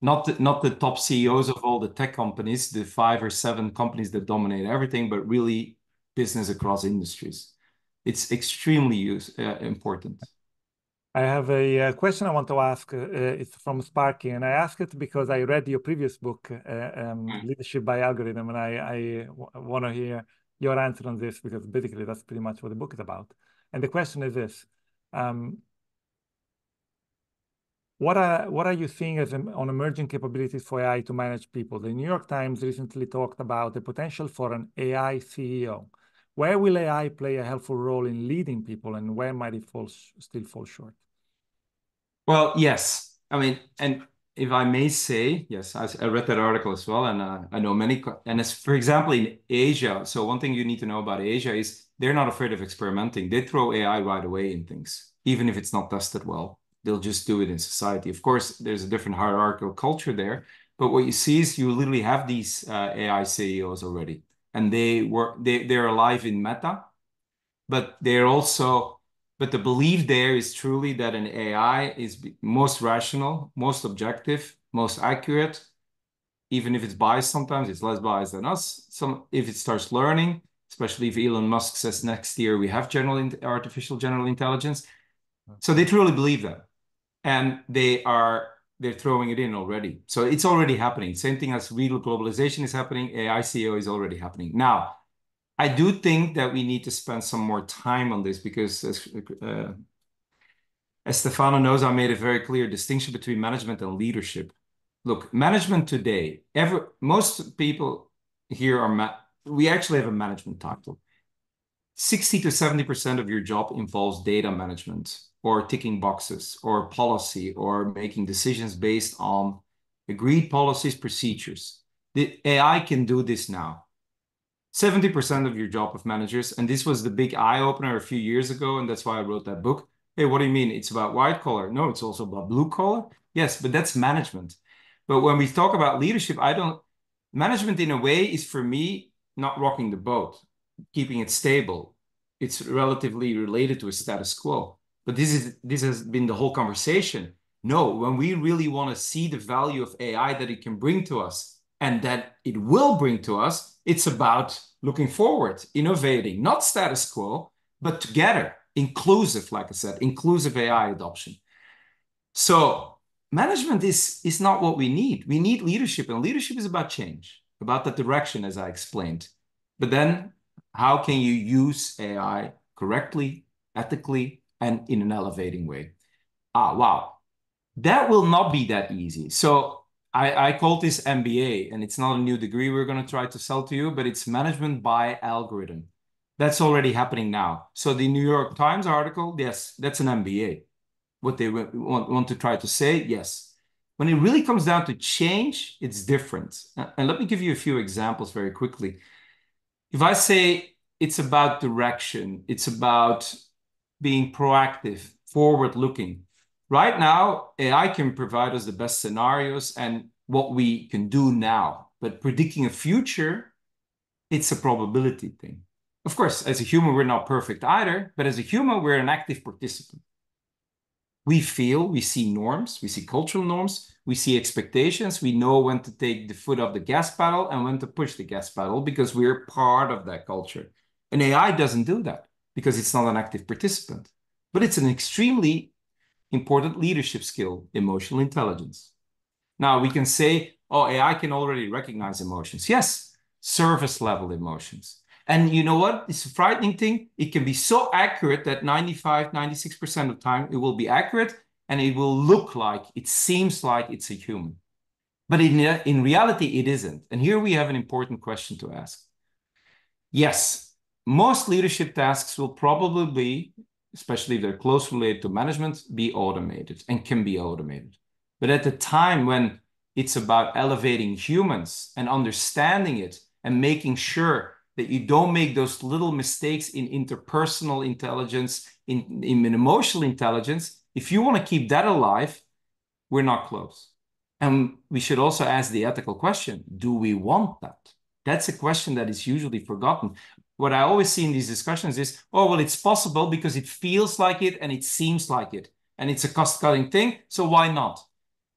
Not the top CEOs of all the tech companies, the 5 or 7 companies that dominate everything, but really business across industries. It's extremely important. I have a question I want to ask. It's from Sparky, and I ask it because I read your previous book, Leadership by Algorithm, and I want to hear your answer on this because basically that's pretty much what the book is about. And the question is this. What are you seeing as on emerging capabilities for AI to manage people? The New York Times recently talked about the potential for an AI CEO. Where will AI play a helpful role in leading people, and where might it still fall short? Well, yes. I mean, and if I may say, yes, I read that article as well, and I know many, and as for example, in Asia, so one thing you need to know about Asia is they're not afraid of experimenting. They throw AI right away in things, even if it's not tested well. They'll just do it in society. Of course, there's a different hierarchical culture there, but what you see is you literally have these AI CEOs already, and they're alive in Meta, but they're also, but the belief there is truly that an AI is most rational, most objective, most accurate. Even if it's biased, sometimes it's less biased than us. If it starts learning, especially if Elon Musk says next year we have artificial general intelligence. So they truly believe that, and they're throwing it in already. So it's already happening. Same thing as real globalization is happening. AI CEO is already happening now. I do think that we need to spend some more time on this because, as Stefano knows, I made a very clear distinction between management and leadership. Look, management today, most people here we actually have a management title. 60 to 70% of your job involves data management or ticking boxes or policy or making decisions based on agreed policies, procedures. The AI can do this now. 70% of your job of managers, and this was the big eye-opener a few years ago, and that's why I wrote that book. Hey, what do you mean? It's about white collar. No, it's also about blue collar. Yes, but that's management. But when we talk about leadership, management in a way is for me not rocking the boat, keeping it stable. It's relatively related to a status quo. But this has been the whole conversation. No, when we really want to see the value of AI that it can bring to us and that it will bring to us, it's about looking forward, innovating, not status quo, but together, inclusive, like I said, inclusive AI adoption. So management is not what we need. We need leadership, and leadership is about change, about the direction, as I explained. But then how can you use AI correctly, ethically, and in an elevating way? Wow. That will not be that easy. So I call this MBA, and it's not a new degree we're going to try to sell to you, but it's management by algorithm. That's already happening now. So the New York Times article, yes, that's an MBA. What they want to try to say, yes. When it really comes down to change, it's different. And let me give you a few examples very quickly. If I say it's about direction, it's about being proactive, forward-looking. Right now, AI can provide us the best scenarios and what we can do now. But predicting a future, it's a probability thing. Of course, as a human, we're not perfect either, but as a human, we're an active participant. We see norms, we see cultural norms, we see expectations, we know when to take the foot off the gas pedal and when to push the gas pedal because we're part of that culture. And AI doesn't do that because it's not an active participant, but it's an extremely important leadership skill, emotional intelligence. Now we can say, oh, AI can already recognize emotions. Yes, surface level emotions. And you know what? It's a frightening thing. It can be so accurate that 95, 96% of the time it will be accurate and it will look like, it seems like it's a human. But in reality, it isn't. And here we have an important question to ask. Yes, most leadership tasks will probably be, especially if they're close related to management, be automated and can be automated. But at the time when it's about elevating humans and understanding it and making sure that you don't make those little mistakes in interpersonal intelligence, in emotional intelligence, if you want to keep that alive, we're not close. And we should also ask the ethical question, do we want that? That's a question that is usually forgotten. What I always see in these discussions is, oh, well, it's possible because it feels like it and it seems like it. And it's a cost-cutting thing, so why not?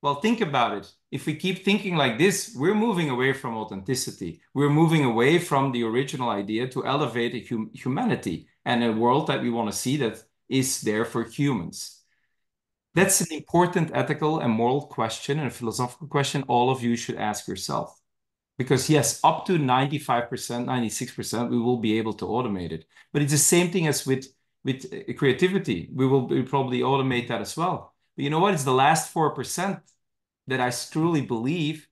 Well, think about it. If we keep thinking like this, we're moving away from authenticity. We're moving away from the original idea to elevate humanity and a world that we want to see that is there for humans. That's an important ethical and moral question and a philosophical question all of you should ask yourself. Because yes, up to 95%, 96%, we will be able to automate it. But it's the same thing as with creativity. We will probably automate that as well. But you know what? It's the last 4% that I truly believe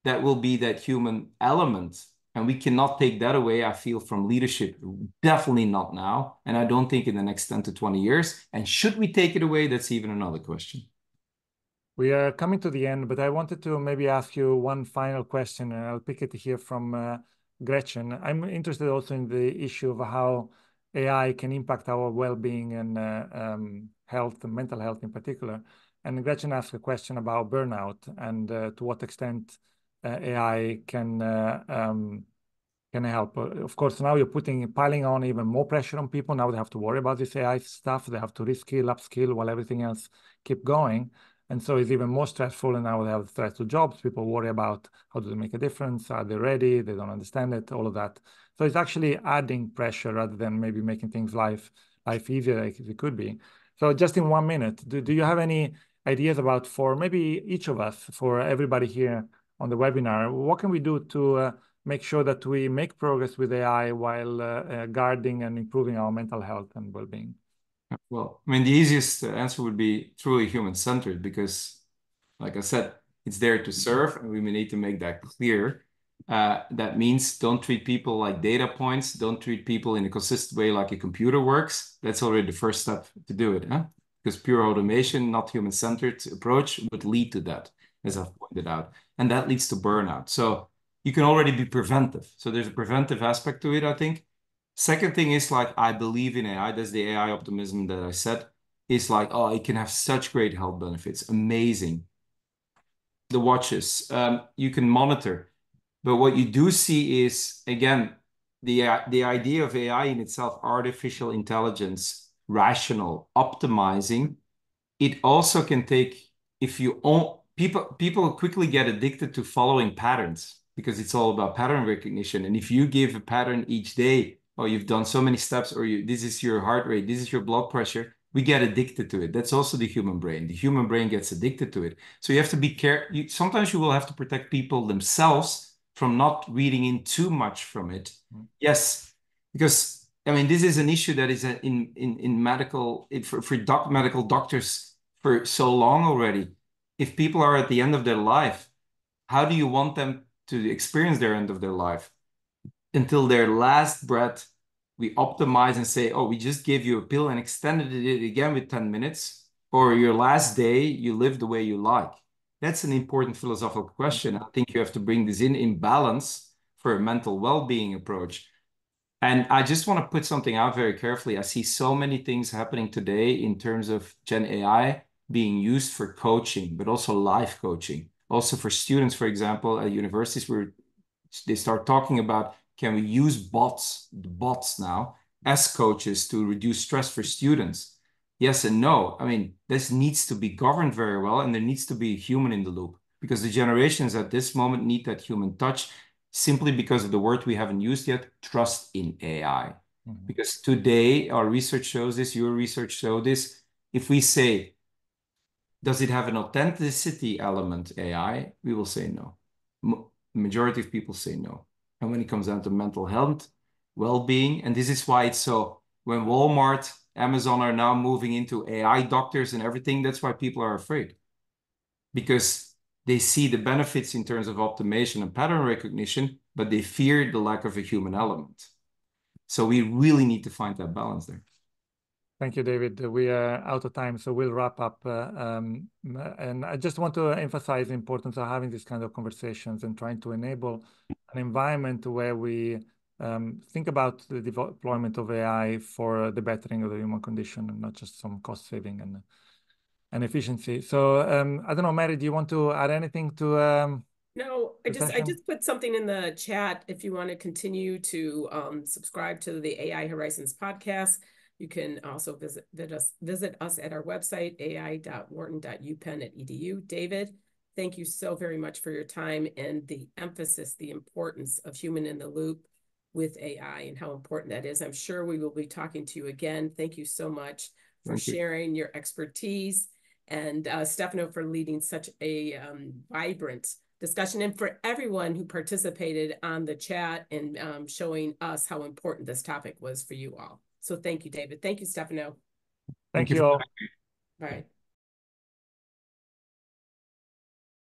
that will be that human element. And we cannot take that away, I feel, from leadership. Definitely not now. And I don't think in the next 10 to 20 years. And should we take it away? That's even another question. We are coming to the end, but I wanted to maybe ask you one final question, and I'll pick it here from Gretchen. I'm interested also in the issue of how AI can impact our well-being and health, mental health in particular. And Gretchen asked a question about burnout and to what extent AI can help. Of course, now you're piling on even more pressure on people. Now they have to worry about this AI stuff. They have to reskill, upskill while everything else keep going. And so it's even more stressful. And now they have threats to jobs. People worry about how do they make a difference? Are they ready? They don't understand it, all of that. So it's actually adding pressure rather than maybe making things life easier like it could be. So just in 1 minute, do you have any ideas about, for maybe each of us, for everybody here on the webinar, what can we do to make sure that we make progress with AI while guarding and improving our mental health and well-being? Well, I mean, the easiest answer would be truly human-centered because, like I said, it's there to serve, and we need to make that clear. That means don't treat people like data points. Don't treat people in a consistent way like a computer works. That's already the first step to do it, huh? Because pure automation, not human-centered approach would lead to that, as I've pointed out. And that leads to burnout. So you can already be preventive. So there's a preventive aspect to it, I think. Second thing is like, I believe in AI. That's the AI optimism that I said. Is like, oh, it can have such great health benefits. Amazing. The watches, you can monitor. But what you do see is, again, the idea of AI in itself, artificial intelligence, rational, optimizing, it also can take, if you all, people quickly get addicted to following patterns because it's all about pattern recognition. And if you give a pattern each day, oh, you've done so many steps, or this is your heart rate, this is your blood pressure, we get addicted to it. That's also the human brain. The human brain gets addicted to it. So you have to be careful. Sometimes you will have to protect people themselves from not reading in too much from it. Yes, because I mean, this is an issue that is in medical, for medical doctors for so long already. If people are at the end of their life, how do you want them to experience their end of their life? Until their last breath, we optimize and say, oh, we just gave you a pill and extended it again with 10 minutes, or your last day, you live the way you like. That's an important philosophical question. I think you have to bring this in balance for a mental well-being approach. And I just want to put something out very carefully. I see so many things happening today in terms of Gen AI being used for coaching, but also life coaching. Also for students, for example, at universities where they start talking about, can we use bots now as coaches to reduce stress for students? Yes and no. I mean, this needs to be governed very well, and there needs to be a human in the loop because the generations at this moment need that human touch simply because of the word we haven't used yet, trust in AI. Mm-hmm. Because today, our research shows this, your research shows this. If we say, does it have an authenticity element, AI? We will say no. Majority of people say no. And when it comes down to mental health, well-being, and this is why it's so, when Walmart, Amazon are now moving into AI doctors and everything, that's why people are afraid. Because they see the benefits in terms of optimization and pattern recognition, but they fear the lack of a human element. So we really need to find that balance there. Thank you, David. We are out of time, so we'll wrap up. And I just want to emphasize the importance of having these kind of conversations and trying to enable an environment where we think about the deployment of AI for the bettering of the human condition and not just some cost saving and efficiency. So I don't know, Mary, do you want to add anything to No, I just put something in the chat. If you want to continue to subscribe to the AI Horizons podcast, you can also visit us at our website, ai.wharton.upenn.edu. David, thank you so very much for your time and the emphasis, the importance of human in the loop with AI and how important that is. I'm sure we will be talking to you again. Thank you so much for sharing your expertise and Stefano for leading such a vibrant discussion, and for everyone who participated on the chat and showing us how important this topic was for you all. So thank you, David. Thank you, Stefano. Thank you all. All right.